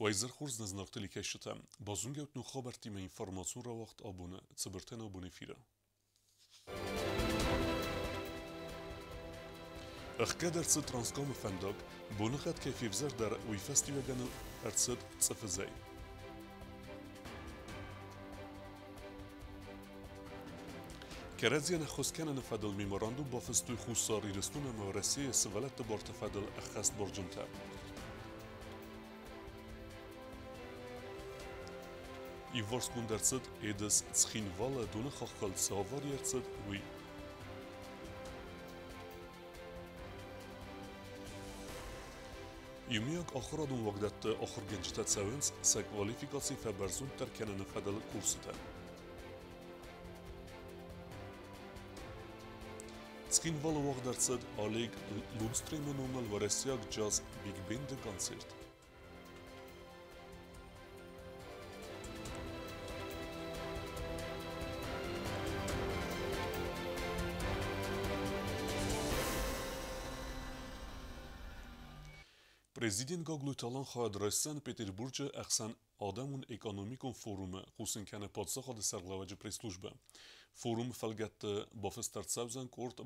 Вайзер хурз назнартели кешта. Базунгет ну хабарти ме информацион ра вақт абуне. Цибертен абуне фира. اخكادر صد ترانسكوم فندق بونخت كيف يفزر در وي فستيفال ارصد صفزي كرازيان خسكان نفدل ميموراندوم بافستوي خوصاري رستون مورسي سوالت بارتفادل اخست برجنتا يفورس كوندرصد ايدس تسخين والا دون خخل ساوار يرصد وي يوميك آخر دون وقت آخر جنجتات سوينس سكواليفيكاسي فبرزون تركنا نفدل كورستا. سكين والو وقت درصد آليج لونستريم نومال ورسياق جاز بيج بيند كونسرت. Президент Гаглуталан خواهد رسن پتربورج اخسن آدمون اکونومیکون فوروم خوسن کنه پادسا خواهد سرگلوج پریسلوجبه. فوروم فلگت بافستر سوزن کورت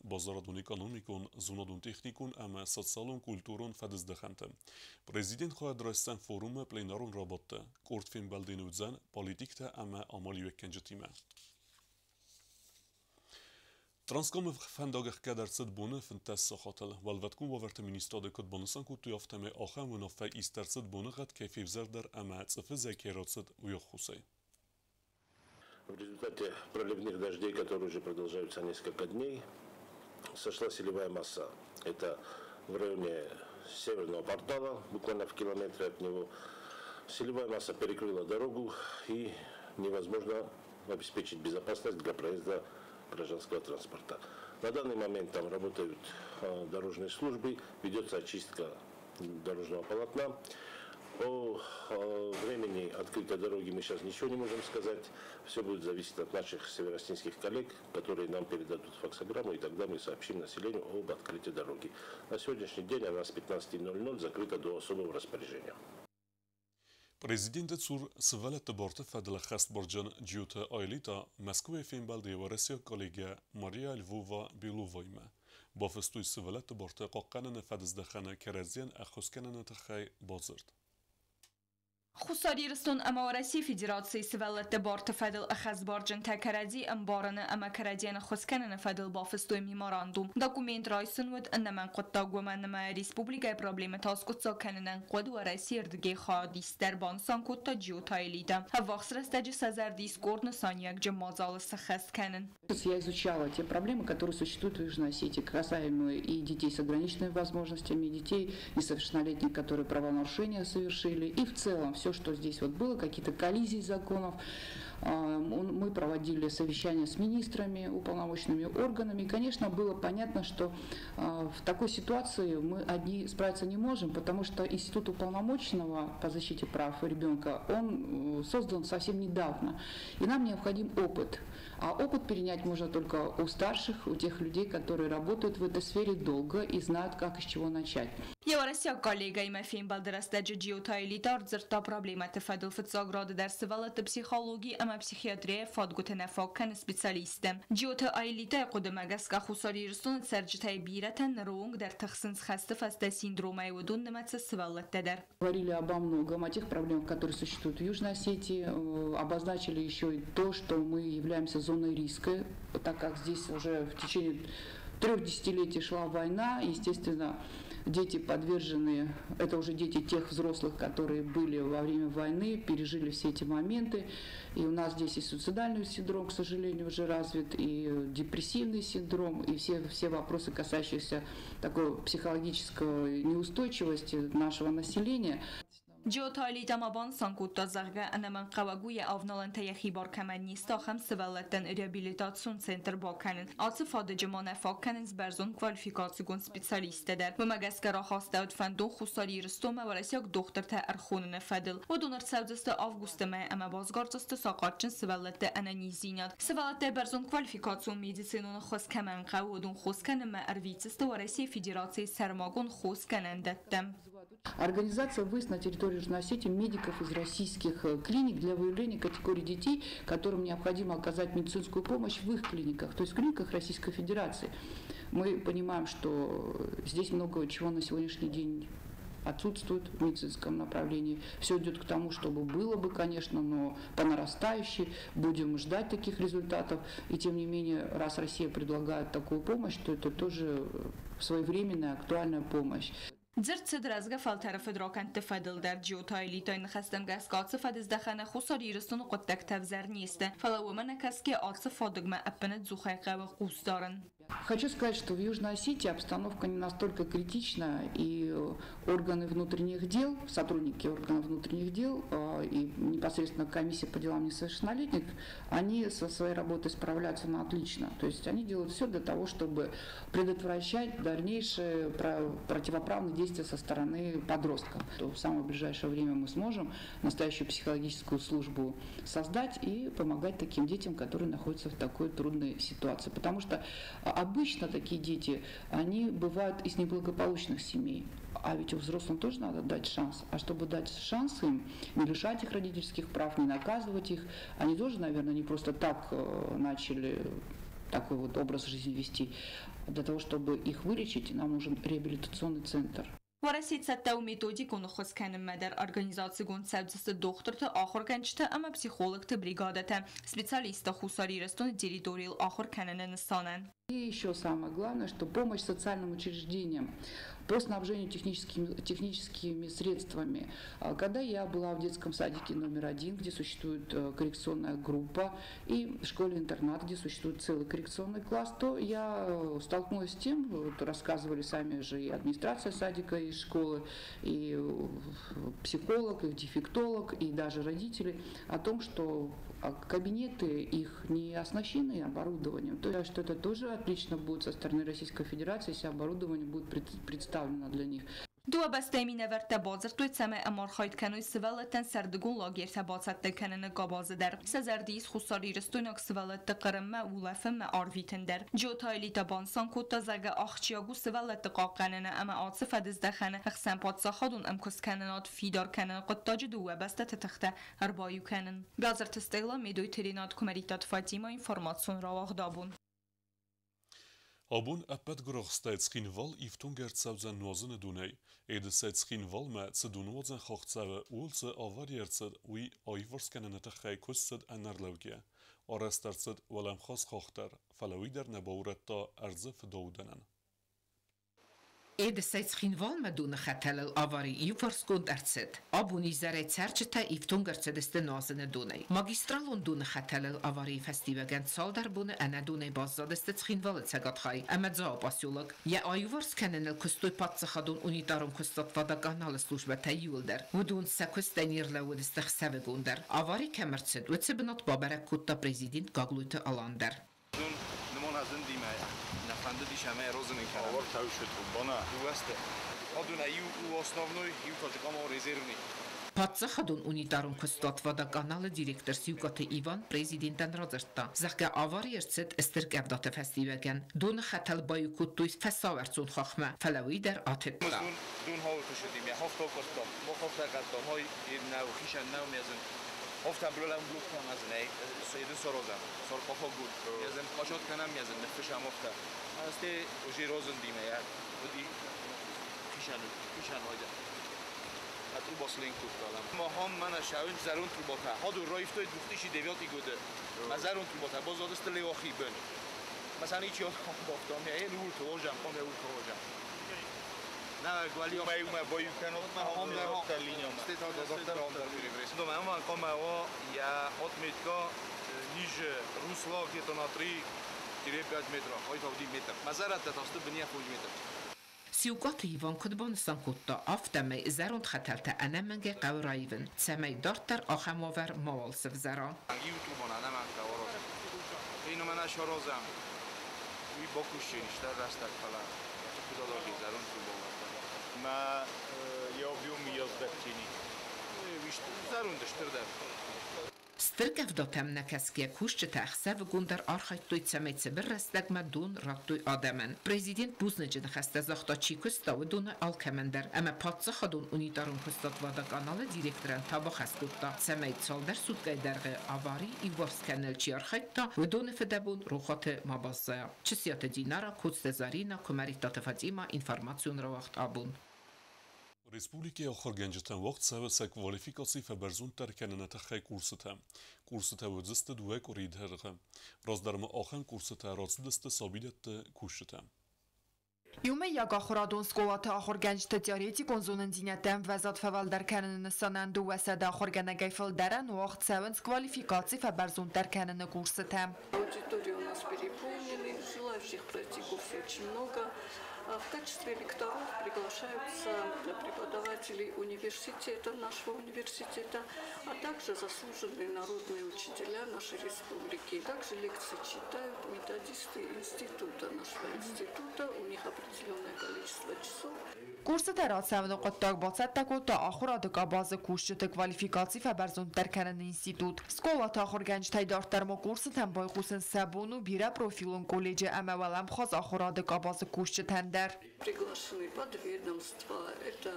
بازاردون اکونومیکون زونادون تکنیکون اما سوسیالون کلتورون فدز دخنته. پرزیدنت خواهد رسن فوروم پلینارون رابطه کورت فیم بلدینوزن پالیتیکته اما آمالی وکنجتیمه. ترانسكوم فندق كادر صد بونه فنتاس خاطل والوتكون وورت مينيستاد كد بونسان كو تو يافتم آخر منافع ایستر صد بونه قد كيف يفزر در اما صفه ذكرات صد ويخوسي. В результате проливных дождей, которые уже продолжаются несколько дней, сошла селевая масса. Это в районе Северного портала, буквально в километре от него. Селевая масса перекрыла дорогу и невозможно обеспечить безопасность для проезда гражданского транспорта. На данный момент там работают дорожные службы, ведется очистка дорожного полотна. О времени открытой дороги мы сейчас ничего не можем сказать. Все будет зависеть от наших северостинских коллег, которые нам передадут факсограмму, и тогда мы сообщим населению об открытии дороги. На сегодняшний день она с 15:00 закрыта до особого распоряжения. Президент Цур سوالت بارت فدل خست برجن جیوت آیلیتا مسکوی فین بلده و رسیا کلیگه ماریا الووا بیلووایمه بافستوی سوالت بارت قاقنن فدز دخنه کرزین اخوسکنن تخی بازرد. خصوصی رستون اما ورسی فدراسیون سوالت بارت فدل اخز برجن تکردی امبارن اما کردین خسکنن فدل بافستوی میموراندوم دکومنت رایسون ود انمان قد تاگومن نما ریسپوبلیکای پروبلم تاسکوت ساکنن قد ورسی اردگی خادیس در بانسان قد تا جیوتایلیدا هواخس رستاج سازر دیسکورد نسانیک جمازال سخست کنن. Я изучала те проблемы, которые существуют в Южной Осетии, касаемые и детей с ограниченными возможностями, и детей несовершеннолетних, которые правонарушения совершили, и в целом все, что здесь вот было, какие-то коллизии законов. Мы проводили совещания с министрами, уполномоченными органами. И, конечно, было понятно, что в такой ситуации мы одни справиться не можем, потому что Институт уполномоченного по защите прав ребенка, он создан совсем недавно. И нам необходим опыт. А опыт перенять можно только у старших, у тех людей, которые работают в этой сфере долго и знают, как и с чего начать. Евросия коллега има фин балдерастаджи джиотайлитар зерта проблематы фадл фицаграды در سوالات پسیخولوژی اما پسیخیاتری فادگوت نفاکن سپیسیالیستم جیوتایلیتا قدمگس که خساری رسون سرجتای بیرتن رونگ در تخصص خسته فسته سиндромай ودون نمت سوالات در. Говорили обо многом, о тех проблемах, которые существуют в Южной Осетии, обозначили еще и то, что мы являемся зоной риска, так как здесь уже в течение 3 десятилетий шла война, естественно, дети подвержены, это уже дети тех взрослых, которые были во время войны, пережили все эти моменты. И у нас здесь и суицидальный синдром, к сожалению, уже развит, и депрессивный синдром, и все вопросы, касающиеся такой психологической неустойчивости нашего населения. جیوتایلیتا مابان سانکوت تازرگه انمان قواگوی آونالنت یخی بار کمن نیستا هم سوالتن ریابیلیتاسیون سنتر باکنن آصفاد جمان فاکنن زبرزون کوالیفیکاسیون سپیسیالیسته در و مگسکرا خواسته ود فندون خصاری رستومه و رسیاک دختر تا ارخونن فدل و دونر سودست آفگوستمه اما بازگارزست ساقاتچن سوالت انانیزیناد سوالت برزون کوالیفیکاسیون میدیسینون خوز کمن قو دون خوز کنم ارویتست و رسی فدراسی سرماگون خوز کنندتم. Организация ВИС на территории Южной Осетии медиков из российских клиник для выявления категории детей, которым необходимо оказать медицинскую помощь в их клиниках, то есть в клиниках Российской Федерации. Мы понимаем, что здесь много чего на сегодняшний день отсутствует в медицинском направлении. Все идет к тому, чтобы было бы, конечно, но по нарастающей. Будем ждать таких результатов. И тем не менее, раз Россия предлагает такую помощь, то это тоже своевременная, актуальная помощь. Ձեր ծդրազգը ֆալթարը ֆեդրոքան տվադլ դար ջիոտայլի տոյն խստեմ գասկացը ֆադզդախանա խուսար իրստուն ყვտակ թավզար նիստը ֆալաումանը կասկե ացը ֆադգմա ապնը ձուխայqavը қուստарын. Хочу сказать, что в Южной Осетии обстановка не настолько критична, и органы внутренних дел, сотрудники органов внутренних дел и непосредственно комиссия по делам несовершеннолетних, они со своей работой справляются на отлично. То есть они делают все для того, чтобы предотвращать дальнейшие противоправные действия со стороны подростков. То в самое ближайшее время мы сможем настоящую психологическую службу создать и помогать таким детям, которые находятся в такой трудной ситуации. Потому что обычно такие дети, они бывают из неблагополучных семей. А ведь у взрослым тоже надо дать шанс. А чтобы дать шанс им, не лишать их родительских прав, не наказывать их, они тоже, наверное, не просто так начали такой вот образ жизни вести. Для того, чтобы их вылечить, нам нужен реабилитационный центр. ورسید ستا و میتودی کنو خود کنم مدر организациягун сәбдісті докторты ахыр гәнчті ама психологты бригадаты специалиста хусари растон территориал ахыр кәнінен станан. И еще самое главное, что помощь социальным учреждениям по снабжению техническими средствами. Когда я была в детском садике номер 1, где существует коррекционная группа, и в школе-интернат, где существует целый коррекционный класс, то я столкнулась с тем, вот рассказывали сами же и администрация садика, и школы, и психолог, и дефектолог, и даже родители, о том, что кабинеты их не оснащены оборудованием. То есть, что это тоже отлично будет со стороны Российской Федерации, если оборудование будет представлено для них. دو بسته‌می نورد بازر توی سمه امار خواهد کنوی سوالتن سردگون لاگیر تباست کنن گاباز در سزردیس خساری رستونک سوالت قرم اولفم آرویتن در جو تایلی تبانسان کود زرگ آخچیاگو سوالت قاقنن اما عاطف دزدخنه اخسن پادساخادون امکس کننات فیدار کنن قطاج دو بسته تخته اربایو کنن گازر تستیلا میدوی ترینات کمریتات فاطیما اینفورماسیون را واخدابون. Abun apet grochsteit schinval iftunger tsauzen nozen dunei. Edeseit schinval ma tsedunwozen chochtsawe ulze avariertsed ui oivorskenene techai kustsed enerlaugia. Arestartsed walem khos chochter, falawider nebawretta arzef doudenen. Edeseit schinval ma dune khatalel avari ivorskund artsed. Abuni zareit sercheta iftungertsed este nozen dunei. Magistralon dune khatalel avari festivegen saldar bune ana dunei bazzad este schinval tsegatkhai. Amedza pasyulak. Ya ayvorskenenel kustoy patsakhadun unitarun kustat vada kanal slujba tayulder. Udun sakustenirla udeste xsavegundar. Avari kemertsed utsebnat babarak kutta prezident gagluite alander. Azın demeye, nefendi dişeme rozun inkara. Var tavşet bana. Uveste. Aduna u osnovnoy, u tajikama rezervni. Պատսախադուն ունիտարում կստատվադա կանալը դիրեկտոր Սյուկատը Իվան պրեզիդենտան ռոզերտա զախկա ավարի երցետ էստեր կերդատը ֆեստիվեգեն դուն խաթալ բայուկուտ տույս ֆեսավերցուն խախմը ֆալավի դեր աթետտա դուն հոր կշդիմ հոֆտո կստո մոխոֆտա կատո հոյ նավ խիշան նավ մեզն Ofta blulam blukam aznej, jeden sorozam, sorpochogud, jeden poszot kanam jeden, nefisham ofta. Aste uji rozun dime ya, budi kishan hoyda. Atru boslink tuftalam. Maham mana shawin zarun trubota. Hadu roiftoy duftishi devyoti gude. Mazarun trubota, bozodiste leochi ben. Mesela hiç yok boktam ya, el ulto hocam, kome ulto hocam. نه ولی ما باید کنار ما هم در لینیا ما استاد دکتر هم در می‌ریم. دو ما کام او یا 8 متر نیج روسلاگ که تناتری 5 متر، های 2 متر. مزارت تاست بنیا 5 متر. Սյուկատը Իվան կդբանստան կուտտա ավտամե զարոնդ խաթալտա անամենգե qawrayven ցեմեյ դորտար ախամովեր մոլսվ զարա YouTube-ն անաման կավորոզ اینو من اشارازم وی باکوشین اشتر راستک فلا کداداگی زارون تو باور ما یابیوم یازدکتینی ویشت زارون دشتر در Styrkev do temnekeskie kuszczy techse wygundar archajtujce mejce berrestek medun rattuj ademen. Prezydent Buzneđin heste zachtači kustały dune alkemender, eme patsa hadun unitarun kustat vadak anale direktoren tabacheskutta, semej solder sudgajderge avari i vorskenelči archajta, vydune fedebun ruchate mabazzaja. Česijate dinara, kucte zarina, kumeritate Fadima, informaciun rovacht abun. Respublike Ochorgenjeten vakt se kvalifikaci feberzun terkenene teche kursete. Kursete vëdzeste duhe korid herge. Razdarma achen kursete ratsdeste sabidette kushete. Юме яга хорадун сколата ахорганжта теоретикон зонандинятен вазат фавал در کنن سانندو وسد ахоргана гайфал даран вахт севенс квалификации фаберзун در کنن курсете. Аудиторию у нас переполнены, желающих пройти курс очень много. В качестве лекторов приглашаются преподаватели университета, нашего университета, а также заслуженные народные учителя нашей республики. Также лекции читают методисты института, нашего института. У них определенное количество часов. Курсete ratsevno qottak bacettak ta ахорадык абазы курсчыты квалификации фаберзун در کنن институт. Сколата ахорганжтай дартарма курсетен байқусын сабуну бира профилун колледжи амавалам хаз ахорадык абазы курсчытендер. Приглашены подведомства, это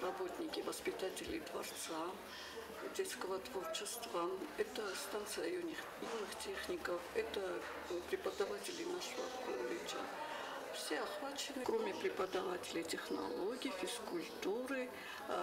работники, воспитатели дворца, детского творчества, это станция юных техников, это преподаватели нашего колледжа. Все охвачены, кроме преподавателей технологий, физкультуры,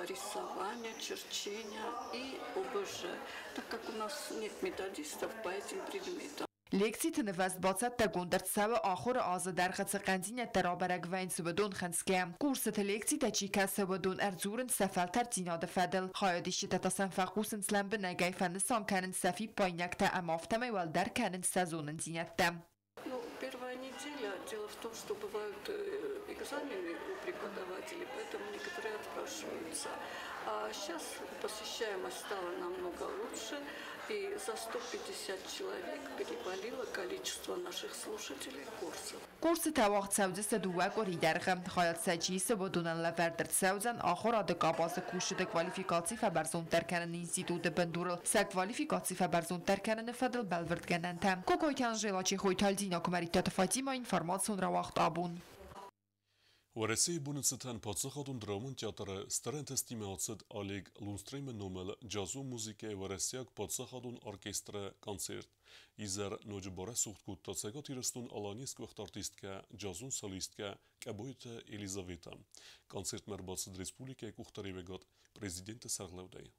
рисования, черчения и ОБЖ, так как у нас нет методистов по этим предметам. Лекции теневест бацет тагундерт саве ахор аза درخت قنزینت درابرگ وین سبدون خنسکه. کورست лекции تچیکه سبدون ارزورن سفل ترتیناد فدل. خایدیشی تتصنفقوسن سلم به نگای فنسان کنن سفی پاینک تا امافتمه ول در کنن سزونن زینتم. Первая неделя, дело в том, что бывают экзамены у преподавателей, поэтому некоторые отпрашиваются. А сейчас посещаемость стала намного лучше, и за 150 человек перевалило количество наших слушателей курсов. Курсы тавахт саудиста дуак ори дерхем خواهد سجیس و دونن لفردرد سوزن آخر آده قاباز کوشده کوالیفیکاتی فبرزون ترکنن اینستیتوت بندورل سا کوالیفیکاتی فبرزون ترکنن فدل بلورد گنن تم کوکوی کنجیلا چی خوی تالدینا کمریتات فاتیما اینفرماسون را وقت آبون. Варесей бунецетен подсахадун драмун театра старент эстимацет Олег Лунстреймен номел джазу музыке Варесяк подсахадун оркестра концерт. Изер ноджборе сухткут тацега тирестун аланиск вахт артистка джазун солистка Кабойта Елизавета. Концерт мербацет республике кухтаревегат президенте Сарлевдей.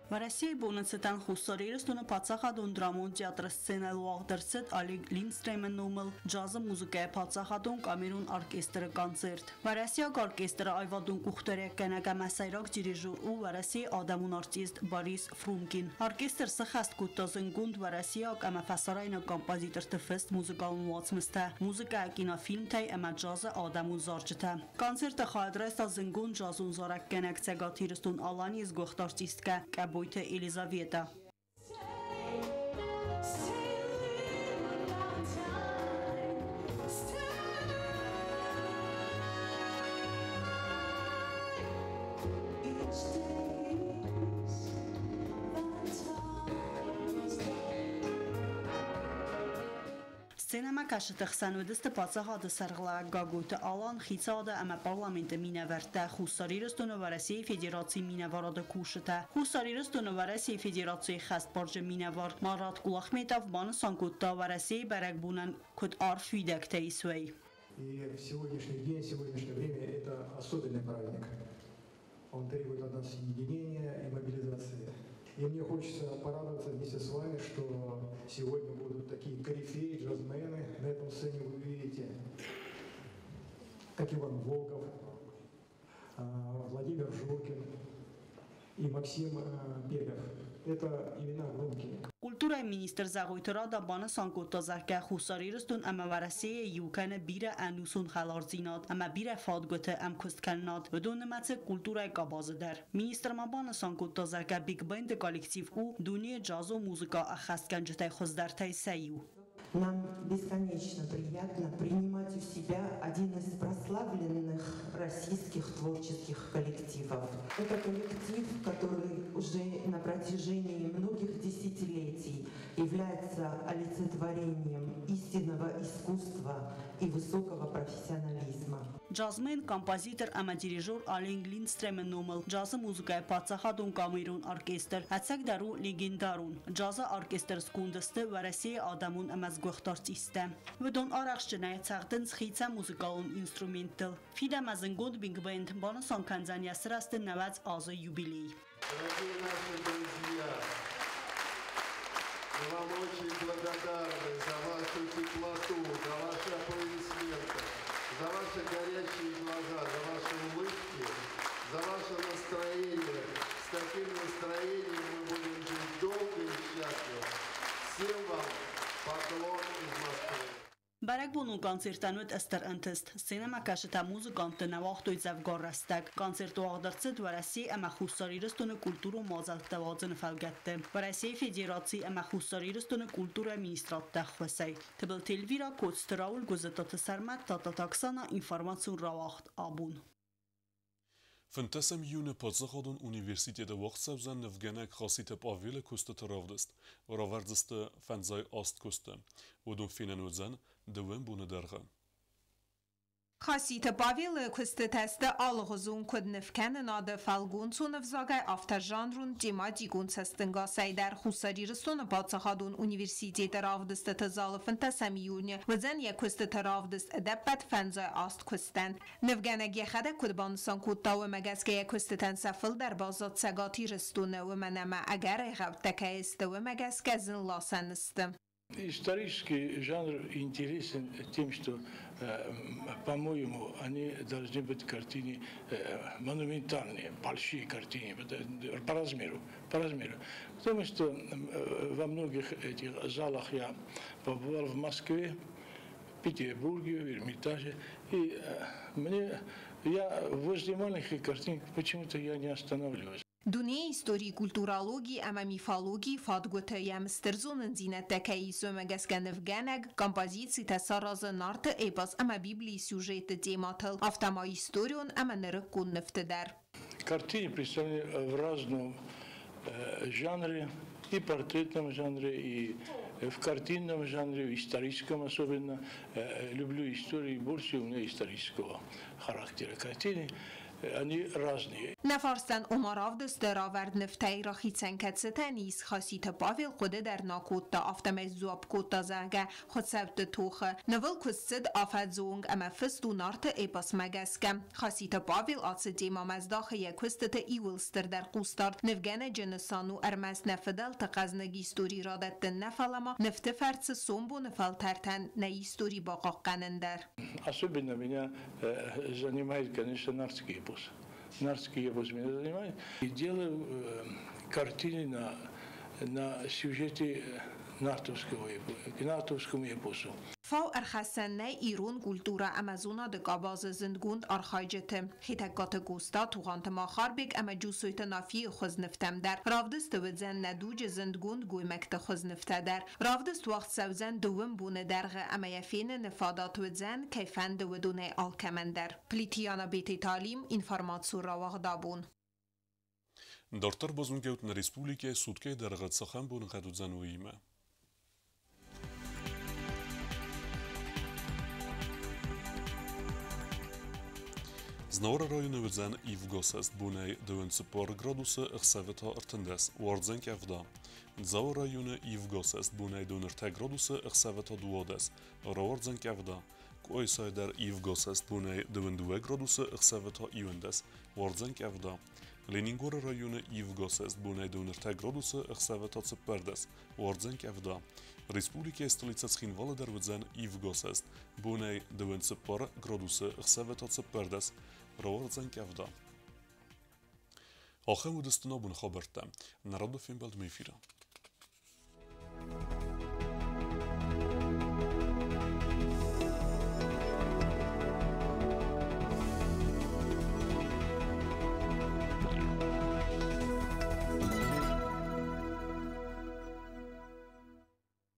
В России бонусетан хусарирстуна пацахадун драмон театр сцена луагдерсет Олег Линстреймен номел джаза музыка пацахадун камерун оркестр концерт. В России оркестр айвадун кухтарек кенага масайрак дирижер у в России адамун артист Борис Фрумкин. Оркестр сахаст кутазен гунд в России ама фасарайна композитор тефест музыкалун вацмсте. Музыка кинофильм тай ама джаза адамун зарчта. Концерт хадрест азен гунд джазун зарак кенак цегатирстун алани из гухт артистка Кабойта Елизавета. Սենամա կաշտխսանուդստը պացախադը սարղլակ գագույթը ալան խիցադը ամա պարլամենտը մինավերտը խուսարիրստունը վարասիի ֆեդերացի մինավարադը կուշտը խուսարիրստունը варасիի ֆեդերացի խաստ բորժը մինավար մարատ կուլախմետավ բանը սանկուտտա վարասիի բարակբունան կուտ արֆույդակ թեիսվեի. И сегодняшний день, сегодняшнее время – это особенный праздник. Он требует от нас единения и мобилизации. И мне хочется порадоваться вместе с вами, что сегодня будут такие корифеи, джазмены. На этом сцене вы увидите, как Иван Волков, Владимир Жукин, и Максим Бегов. Это имена громкие. Կուլտուրայի մինիստրը զաղույթրադա բանը սանկոտազարկա խուսարիրստուն ամա վարասեյը յուքանը բիրը անուսուն խալարձինատ ամա բիրը ֆադգոթը ամ քստքաննատ վդոնմացը կուլտուրայի կաբազը դար մինիստրը բանը սանկոտազարկա բիգ բենդ коллектив у дуния джазо музыка ахаскан жтай хоздартай саю. Нам бесконечно приятно принимать у себя один из прославленных российских творческих коллективов. Это коллектив, который уже на протяжении многих десятилетий является олицетворением истинного искусства и высокого профессионализма. Джазмен композитор ամադիրիժոր Ալեն Լինստրեմը նոմել ջազը մուզիկայի բացախադուն կամերուն օրկեստր հացակ դարու լեգենդարուն ջազը օրկեստր սկունդստը վարասիի ադամուն ամազ գողտորտիստը վդոն արախ ճնայ ցաղդն ցխիցա մուզիկալուն ինստրումենտալ ֆիդա մազնգոդ բինգ բենդ բոնус անքանզանյա սրաստը նաված ազը юбилей. Мы вам очень благодарны за вашу теплоту, за ваши аплодисменты, за ваши горячие глаза, за ваши улыбки, за ваше настроение. С таким настроением мы будем жить долго и счастливо. Всем вам поклон из Москвы. Բարակ բունուն կոնցերտանուտ աստր ընթստ, սինեմա կաշտա մուզիկան տնավաղթոյ ձավ գորրաստակ, կոնցերտու աղդրծդ վարասի ամա խուսարիրստունը կուլտուրու մազատ տվածն վալգատտը, վարասի ֆեդերացի ամա խուսարիրստունը կուլտուրը մինիստրատ տախվասայ, թբլ տելվիրա կոց տրաուլ գոզետոտը սարմատ տատատաքսանա ինվարմացուն ռավաղթ աբուն. Fëntesem ju në Podzachodun Universitet e Wachtsauzan në vgenek khasitë pavile kuste të ravdest, ravardzeste fenzaj ast kuste, udun finen udzen, dëvën bu në dërgë. خاصیت باویل کست تست آلغزون کد نفکن ناده فالگون سون افزاگای افتر جانرون جیما دیگون سستنگا سایدر خوصاری رسون پادسخادون انیورسیتی تراودست تزال فنتسمیونی وزن یک کست تراودست ادبت فنزای آست کستن نفگنگی خده کد بانسان کد تاو مگسکه یک کست تنسفل در بازات سگاتی رستون و منما اگر غب تکایست و مگسکه زن لاسن استم. Исторический жанр интересен тем, что, по-моему, они должны быть картины монументальные, большие картины, по размеру. Потому что во многих этих залах я побывал в Москве, в Петербурге, в Эрмитаже, и я возле маленьких картин почему-то я не останавливаюсь. دونه استوری کلتورالوگی اما میفالوگی فادگوته یم سترزون زینت تکایی سومگس کنفگنگ کمپازیتسی تساراز نارت ایباز اما بیبلی سюжет тематل автома историон اما нерекун нефтедер. Картины представлены в разном жанре, и портретном жанре, и в картинном жанре, в историческом особенно. Люблю истории, больше у меня исторического характера картины. Они разные. نفارستن اماراف دستر آورد نفتای را خیچن کتسته نیست خاصیت پاویل خود در ناکود تا افتمه زواب کود تا زنگه خود سبت توخه نوال کستد آفد زونگ اما فستو نارت ایپاس مگسکم خاصیت پاویل آتس دیما مزداخ یک کستت ایولستر در قوستارد نفگن جنسانو ارمز نفدل تقزنگی ستوری رادت نفلما نفت فرس سومبو نفل ترتن نی ستوری باقا قنندر. Особенно меня занимает, конечно, нартский эпос. Нартский эпос меня занимает. И делаю картины на сюжете ناتوسکому эпосу. فاو ارخصن ایرون کلتورا امازونا دکاباز زندگوند آرخایجتم خیتکات گوستا توغانت ماخار بیگ اما جوسویت نافی خوز نفتم در رافدست ودزن ندوج زندگوند گوی مکت خوز نفته در رافدست وقت سوزن دوم بونه درغ اما یفین نفادات ودزن کیفند ودونه آلکمندر پلیتیانا بیت تعلیم اینفارماتسو راواغ دابون Дортар бозунгеут на республике сутке дәргат сахан бун хадудзан уима. Знаура районы вдзан Ивгосест бунай 9 градуса ықсавета артындас, уардзан кавда. Дзау районы Ивгосест бунай 12 градуса ықсавета дуодас, уардзан кавда. Кой сайдар Ивгосест бунай 22 градуса ықсавета ивендас, уардзан кавда. Ленингор районы Ивгосест бунай 12 градуса ықсавета цеппердас, уардзан кавда. Республика столица Цхинвала дарвдзан Ивгосест бунай 9 градуса ықсавета цеппердас, уардзан кавда. آخر ودستنا بون خبرتا نرادو فين بالد ميفيرا